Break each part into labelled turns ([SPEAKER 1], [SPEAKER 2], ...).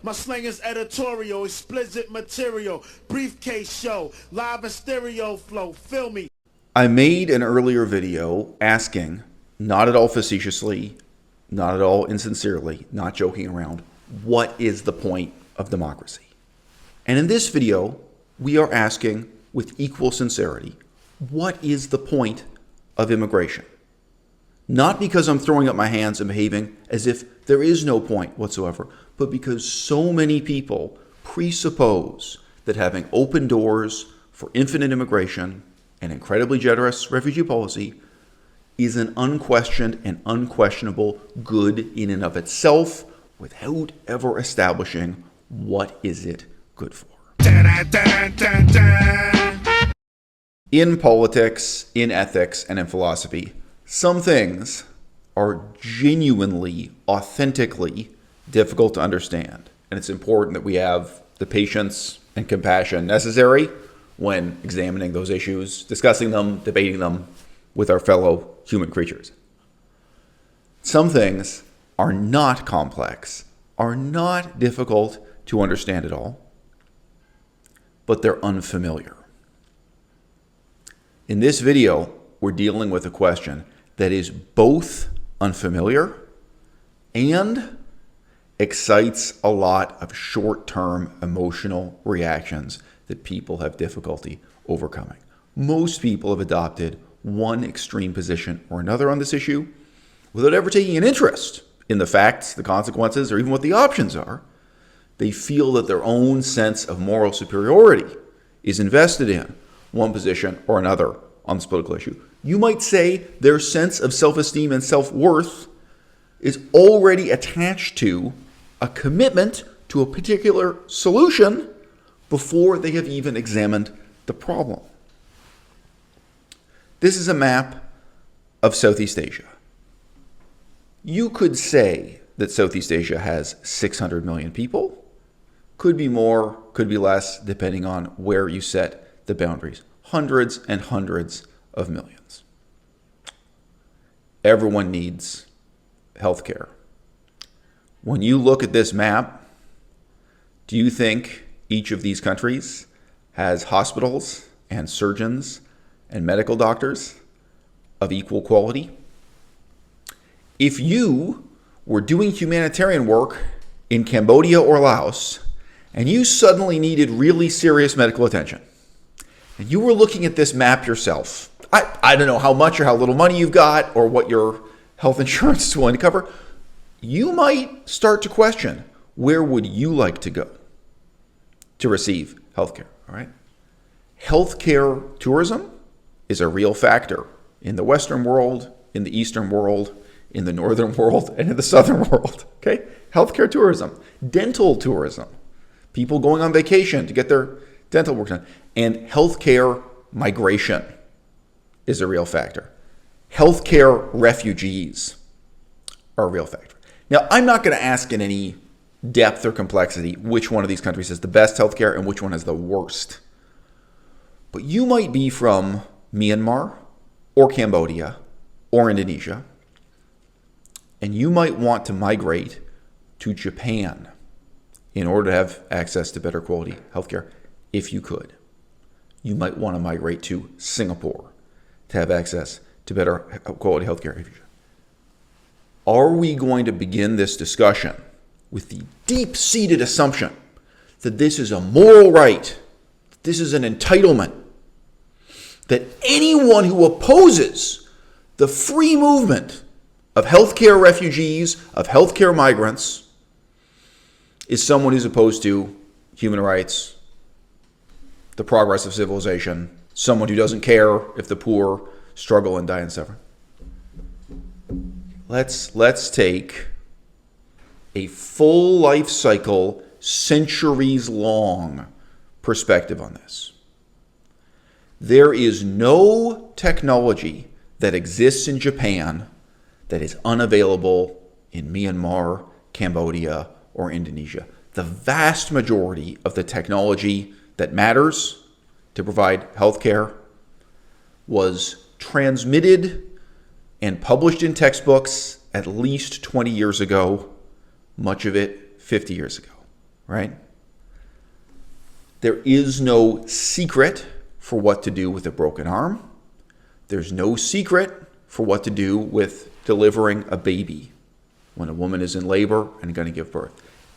[SPEAKER 1] My slang is editorial, explicit material, briefcase show, live and stereo flow, feel me.
[SPEAKER 2] I made an earlier video asking, not at all facetiously, not at all insincerely, not joking around, what is the point of democracy? And in this video, we are asking with equal sincerity, what is the point of immigration? Not because I'm throwing up my hands and behaving as if there is no point whatsoever, but because so many people presuppose that having open doors for infinite immigration and incredibly generous refugee policy is an unquestioned and unquestionable good in and of itself without ever establishing what is it good for. In politics, in ethics, and in philosophy, some things are genuinely, authentically difficult to understand. And it's important that we have the patience and compassion necessary when examining those issues, discussing them, debating them with our fellow human creatures. Some things are not complex, are not difficult to understand at all, but they're unfamiliar. In this video, we're dealing with a question that is both unfamiliar and excites a lot of short-term emotional reactions that people have difficulty overcoming. Most people have adopted one extreme position or another on this issue without ever taking an interest in the facts, the consequences, or even what the options are. They feel that their own sense of moral superiority is invested in one position or another on this political issue. You might say their sense of self-esteem and self-worth is already attached to a commitment to a particular solution before they have even examined the problem. This is a map of Southeast Asia. You could say that Southeast Asia has 600 million people. Could be more, could be less, depending on where you set the boundaries. Hundreds and hundreds of millions. Everyone needs healthcare. When you look at this map, do you think each of these countries has hospitals and surgeons and medical doctors of equal quality? If you were doing humanitarian work in Cambodia or Laos, and you suddenly needed really serious medical attention, and you were looking at this map yourself, I don't know how much or how little money you've got or what your health insurance is willing to cover, you might start to question, where would you like to go to receive healthcare? All right. Healthcare tourism is a real factor in the Western world, in the Eastern world, in the Northern world, and in the Southern world. Okay. Healthcare tourism, dental tourism, people going on vacation to get their dental work done, and healthcare migration is a real factor. Healthcare refugees are a real factor. Now, I'm not going to ask in any depth or complexity which one of these countries has the best healthcare and which one has the worst. But you might be from Myanmar or Cambodia or Indonesia, and you might want to migrate to Japan in order to have access to better quality healthcare if you could. You might want to migrate to Singapore to have access to better quality healthcare if you should. Are we going to begin this discussion with the deep-seated assumption that this is a moral right, that this is an entitlement, that anyone who opposes the free movement of healthcare refugees, of healthcare migrants, is someone who's opposed to human rights, the progress of civilization, someone who doesn't care if the poor struggle and die and suffer? Let's take a full life cycle, centuries-long perspective on this. There is no technology that exists in Japan that is unavailable in Myanmar, Cambodia, or Indonesia. The vast majority of the technology that matters to provide healthcare was transmitted and published in textbooks at least 20 years ago, much of it 50 years ago. right? There is no secret for what to do with a broken arm. There's no secret for what to do with delivering a baby when a woman is in labor and going to give birth.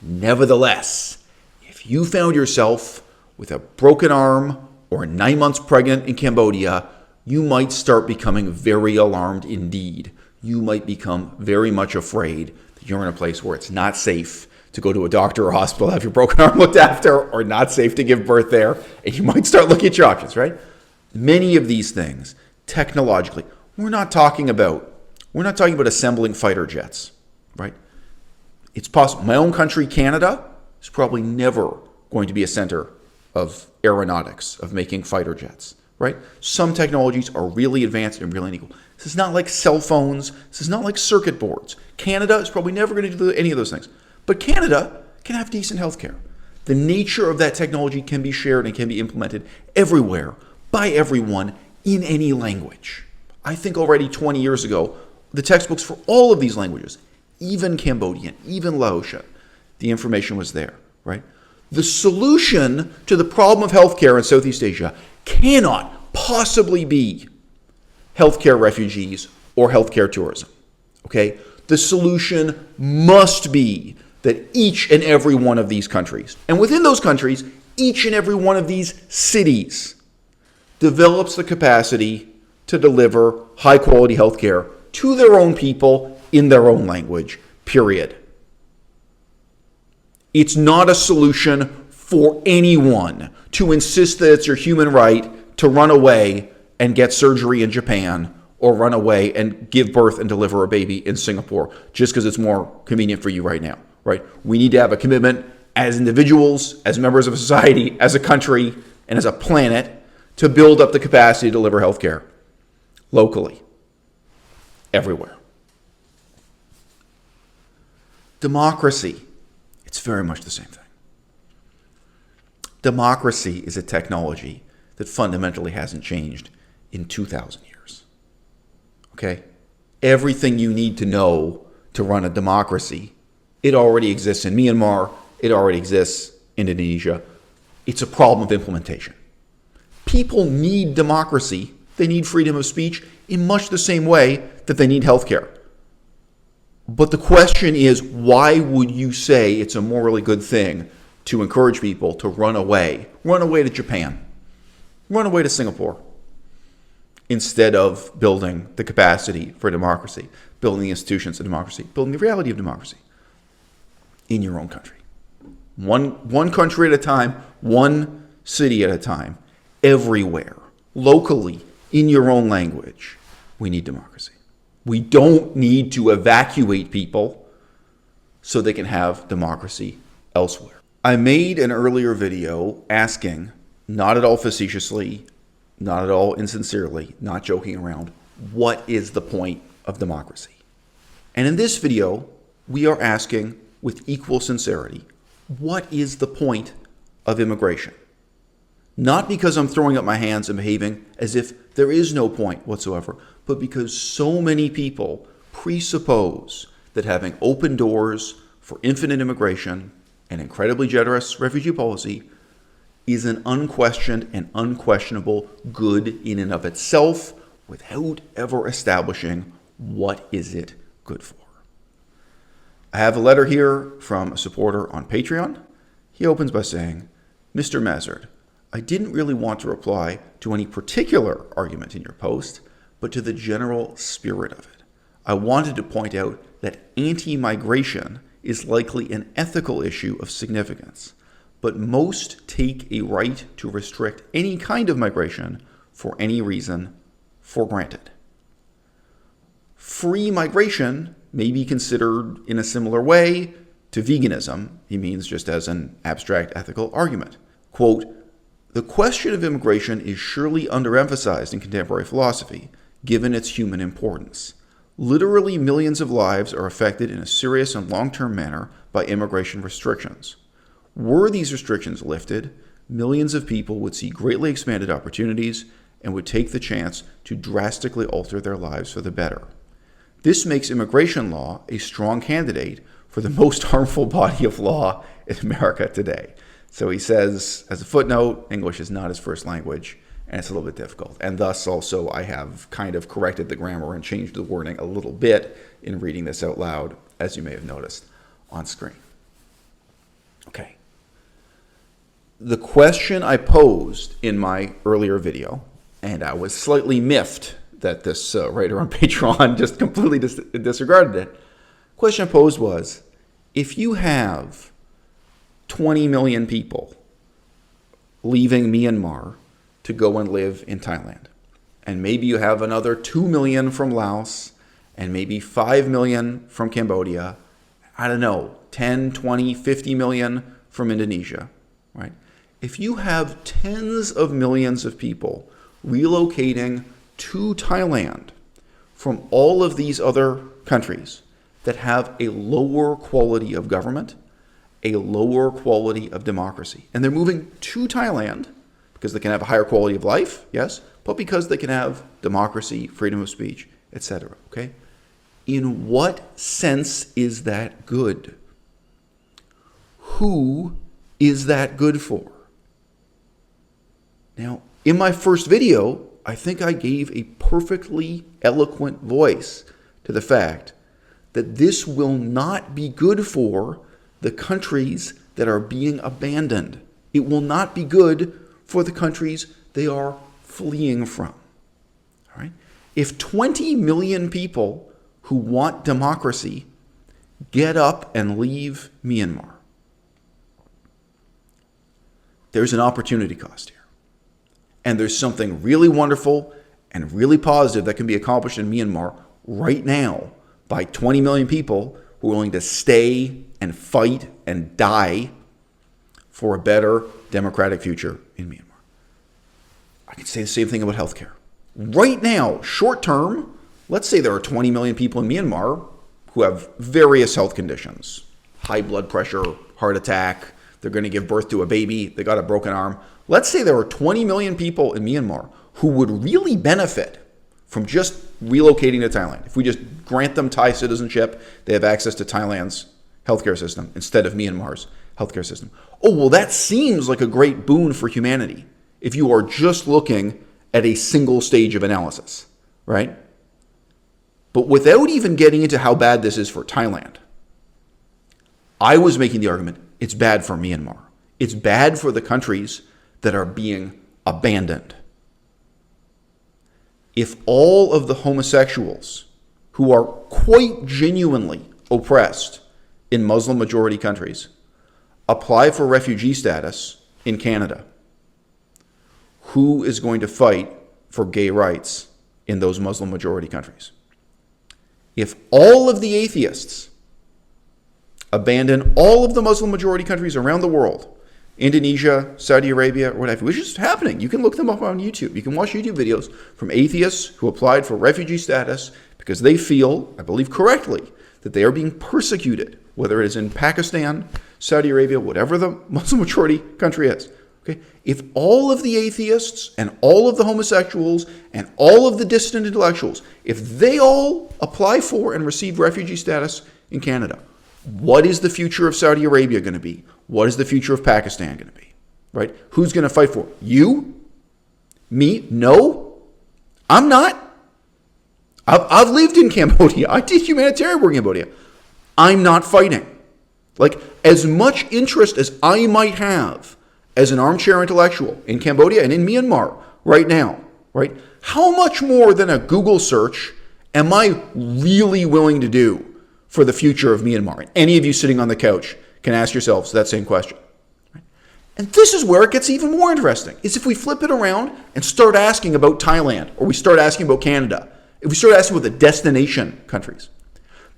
[SPEAKER 2] Nevertheless, if you found yourself with a broken arm or 9 months pregnant in Cambodia, you might start becoming very alarmed indeed. You might become very much afraid that you're in a place where it's not safe to go to a doctor or hospital, have your broken arm looked after, or not safe to give birth there, and you might start looking at your options, right? Many of these things, technologically, we're not talking about assembling fighter jets, right? It's possible. My own country, Canada, is probably never going to be a center of aeronautics, of making fighter jets, right? Some technologies are really advanced and really unequal. This is not like cell phones. This is not like circuit boards. Canada is probably never going to do any of those things. But Canada can have decent healthcare. The nature of that technology can be shared and can be implemented everywhere, by everyone, in any language. I think already 20 years ago, the textbooks for all of these languages, even Cambodian, even Laotian, the information was there, right? The solution to the problem of healthcare in Southeast Asia cannot possibly be healthcare refugees or healthcare tourism, okay? The solution must be that each and every one of these countries, and within those countries, each and every one of these cities develops the capacity to deliver high-quality healthcare to their own people in their own language, period. It's not a solution for anyone to insist that it's your human right to run away and get surgery in Japan or run away and give birth and deliver a baby in Singapore just because it's more convenient for you right now, right? We need to have a commitment as individuals, as members of a society, as a country, and as a planet to build up the capacity to deliver healthcare locally, everywhere. Democracy, it's very much the same thing. Democracy is a technology that fundamentally hasn't changed in 2,000 years. Okay? Everything you need to know to run a democracy, it already exists in Myanmar, it already exists in Indonesia. It's a problem of implementation. People need democracy. They need freedom of speech in much the same way that they need healthcare. But the question is, why would you say it's a morally good thing to encourage people to run away to Japan, run away to Singapore, instead of building the capacity for democracy, building the institutions of democracy, building the reality of democracy in your own country? One country at a time, one city at a time, everywhere, locally, in your own language. We need democracy. We don't need to evacuate people so they can have democracy elsewhere. I made an earlier video asking, not at all facetiously, not at all insincerely, not joking around, what is the point of democracy? And in this video, we are asking with equal sincerity, what is the point of immigration? Not because I'm throwing up my hands and behaving as if there is no point whatsoever, but because so many people presuppose that having open doors for infinite immigration and incredibly generous refugee policy is an unquestioned and unquestionable good in and of itself without ever establishing what is it good for. I have a letter here from a supporter on Patreon. He opens by saying, Mr. Mazard, I didn't really want to reply to any particular argument in your post, but to the general spirit of it. I wanted to point out that anti-migration is likely an ethical issue of significance, but most take a right to restrict any kind of migration for any reason for granted. Free migration may be considered in a similar way to veganism, he means just as an abstract ethical argument. Quote, the question of immigration is surely underemphasized in contemporary philosophy, given its human importance. Literally millions of lives are affected in a serious and long-term manner by immigration restrictions. Were these restrictions lifted, millions of people would see greatly expanded opportunities and would take the chance to drastically alter their lives for the better. This makes immigration law a strong candidate for the most harmful body of law in America today. So he says, as a footnote, English is not his first language, and it's a little bit difficult. And thus also I have kind of corrected the grammar and changed the wording a little bit in reading this out loud, as you may have noticed on screen. Okay. The question I posed in my earlier video, and I was slightly miffed that this writer on Patreon just completely disregarded it. The question I posed was, if you have 20 million people leaving Myanmar to go and live in Thailand, and maybe you have another 2 million from Laos, and maybe 5 million from Cambodia, I don't know, 10, 20, 50 million from Indonesia, right? If you have tens of millions of people relocating to Thailand from all of these other countries that have a lower quality of government, a lower quality of democracy, and they're moving to Thailand because they can have a higher quality of life, yes, but because they can have democracy, freedom of speech, etc., okay? In what sense is that good? Who is that good for? Now, in my first video, I think I gave a perfectly eloquent voice to the fact that this will not be good for the countries that are being abandoned. It will not be good for the countries they are fleeing from. All right? If 20 million people who want democracy get up and leave Myanmar, there's an opportunity cost here. And there's something really wonderful and really positive that can be accomplished in Myanmar right now by 20 million people who are willing to stay and fight and die for a better democratic future in Myanmar. I can say the same thing about healthcare. Right now, short term, let's say there are 20 million people in Myanmar who have various health conditions, high blood pressure, heart attack, they're going to give birth to a baby, they got a broken arm. Let's say there are 20 million people in Myanmar who would really benefit from just relocating to Thailand. If we just grant them Thai citizenship, they have access to Thailand's healthcare system instead of Myanmar's healthcare system. Oh, well, that seems like a great boon for humanity if you are just looking at a single stage of analysis, right? But without even getting into how bad this is for Thailand, I was making the argument it's bad for Myanmar. It's bad for the countries that are being abandoned. If all of the homosexuals who are quite genuinely oppressed in Muslim majority countries apply for refugee status in Canada, who is going to fight for gay rights in those Muslim majority countries? If all of the atheists abandon all of the Muslim majority countries around the world, Indonesia, Saudi Arabia, or whatever, which is happening. You can look them up on YouTube. You can watch YouTube videos from atheists who applied for refugee status because they feel, I believe correctly, that they are being persecuted, whether it is in Pakistan, Saudi Arabia, whatever the Muslim majority country is. Okay? If all of the atheists and all of the homosexuals and all of the dissident intellectuals, if they all apply for and receive refugee status in Canada, what is the future of Saudi Arabia going to be? What is the future of Pakistan going to be? Right? Who's going to fight for it? You? Me? No. I'm not. I've lived in Cambodia. I did humanitarian work in Cambodia. I'm not fighting. Like, as much interest as I might have as an armchair intellectual in Cambodia and in Myanmar right now, right? How much more than a Google search am I really willing to do for the future of Myanmar? And any of you sitting on the couch can ask yourselves that same question. Right? And this is where it gets even more interesting, is if we flip it around and start asking about Thailand, or we start asking about Canada, if we start asking about the destination countries.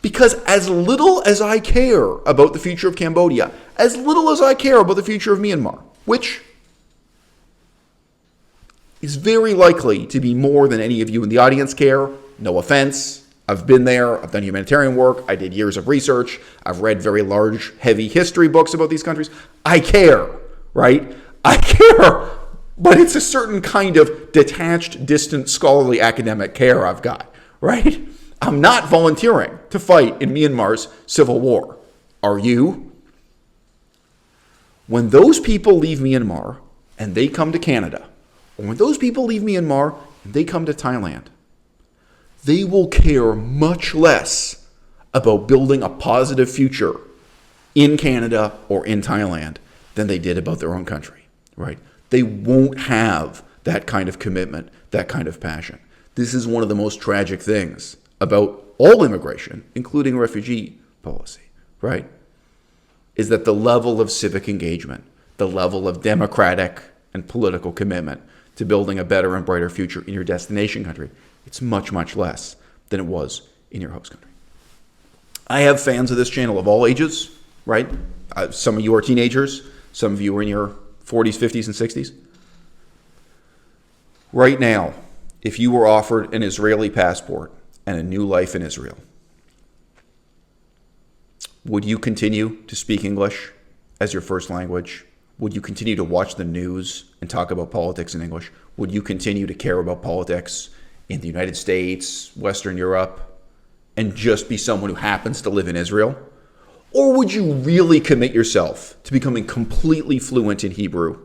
[SPEAKER 2] Because as little as I care about the future of Cambodia, as little as I care about the future of Myanmar, which is very likely to be more than any of you in the audience care, no offense, I've been there, I've done humanitarian work, I did years of research, I've read very large, heavy history books about these countries. I care, right? I care, but it's a certain kind of detached, distant, scholarly, academic care I've got, right? I'm not volunteering to fight in Myanmar's civil war. Are you? When those people leave Myanmar and they come to Canada, or when those people leave Myanmar and they come to Thailand, they will care much less about building a positive future in Canada or in Thailand than they did about their own country, right? They won't have that kind of commitment, that kind of passion. This is one of the most tragic things about all immigration, including refugee policy, right? Is that the level of civic engagement, the level of democratic and political commitment to building a better and brighter future in your destination country, it's much, much less than it was in your host country. I have fans of this channel of all ages, right? Some of you are teenagers. Some of you are in your 40s, 50s, and 60s. Right now, if you were offered an Israeli passport and a new life in Israel, would you continue to speak English as your first language? Would you continue to watch the news and talk about politics in English? Would you continue to care about politics in the United States, Western Europe, and just be someone who happens to live in Israel? Or would you really commit yourself to becoming completely fluent in Hebrew,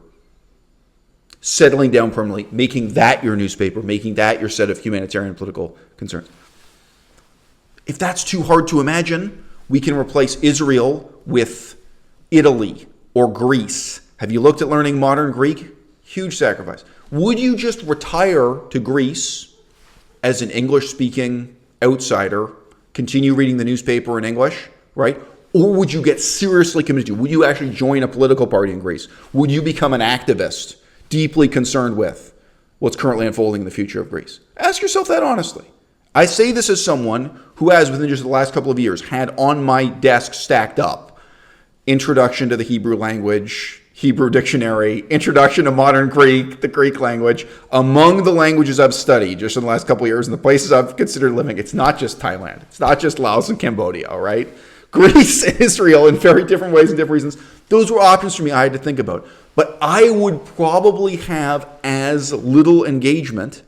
[SPEAKER 2] settling down permanently, making that your newspaper, making that your set of humanitarian and political concerns? If that's too hard to imagine, we can replace Israel with Italy or Greece. Have you looked at learning modern Greek? Huge sacrifice. Would you just retire to Greece as an English-speaking outsider, continue reading the newspaper in English, right? Or would you get seriously committed to? Would you actually join a political party in Greece? Would you become an activist deeply concerned with what's currently unfolding in the future of Greece? Ask yourself that honestly. I say this as someone who has, within just the last couple of years, had on my desk stacked up Introduction to the Hebrew Language, Hebrew Dictionary, Introduction to Modern Greek, the Greek language. Among the languages I've studied just in the last couple of years and the places I've considered living, it's not just Thailand. It's not just Laos and Cambodia, all right? Greece and Israel in very different ways and different reasons. Those were options for me I had to think about. But I would probably have as little engagement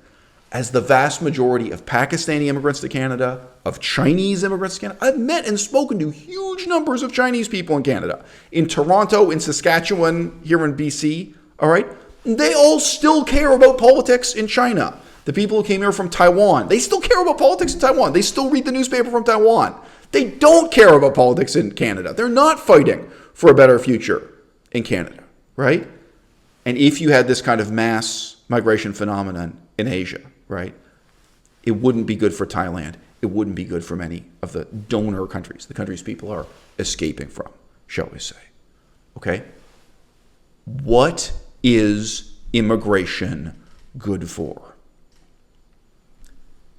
[SPEAKER 2] as the vast majority of Pakistani immigrants to Canada, of Chinese immigrants to Canada. I've met and spoken to huge numbers of Chinese people in Canada. In Toronto, in Saskatchewan, here in BC, all right? They all still care about politics in China. The people who came here from Taiwan, they still care about politics in Taiwan. They still read the newspaper from Taiwan. They don't care about politics in Canada. They're not fighting for a better future in Canada, right? And if you had this kind of mass migration phenomenon in Asia, right, it wouldn't be good for Thailand. It wouldn't be good for many of the donor countries, the countries people are escaping from, shall we say. Okay? What is immigration good for?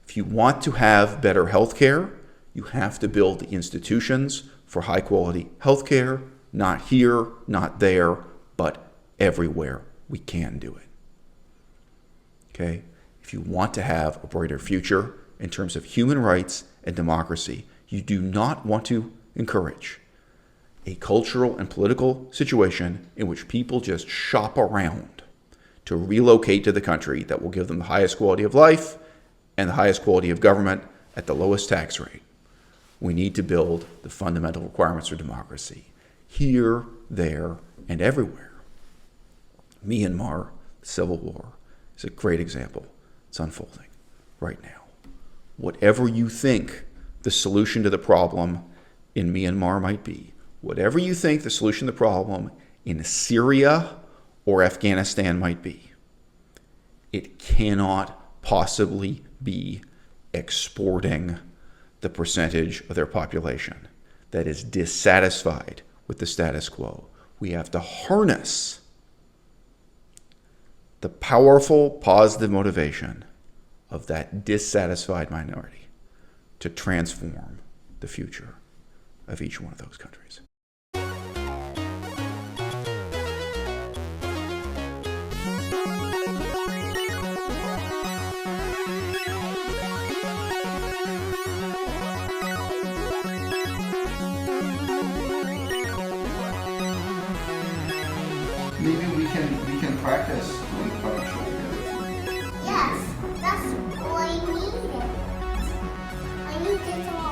[SPEAKER 2] If you want to have better health care, you have to build the institutions for high quality health care, not here, not there, but everywhere we can do it. Okay? If you want to have a brighter future in terms of human rights and democracy, you do not want to encourage a cultural and political situation in which people just shop around to relocate to the country that will give them the highest quality of life and the highest quality of government at the lowest tax rate. We need to build the fundamental requirements for democracy here, there, and everywhere. Myanmar, the Civil War, is a great example. It's unfolding right now. Whatever you think the solution to the problem in Myanmar might be, whatever you think the solution to the problem in Syria or Afghanistan might be, it cannot possibly be exporting the percentage of their population that is dissatisfied with the status quo. We have to harness the powerful positive motivation of that dissatisfied minority to transform the future of each one of those countries.
[SPEAKER 3] Maybe we can practice doing financial together.
[SPEAKER 4] Yes, that's all I needed. I need it all.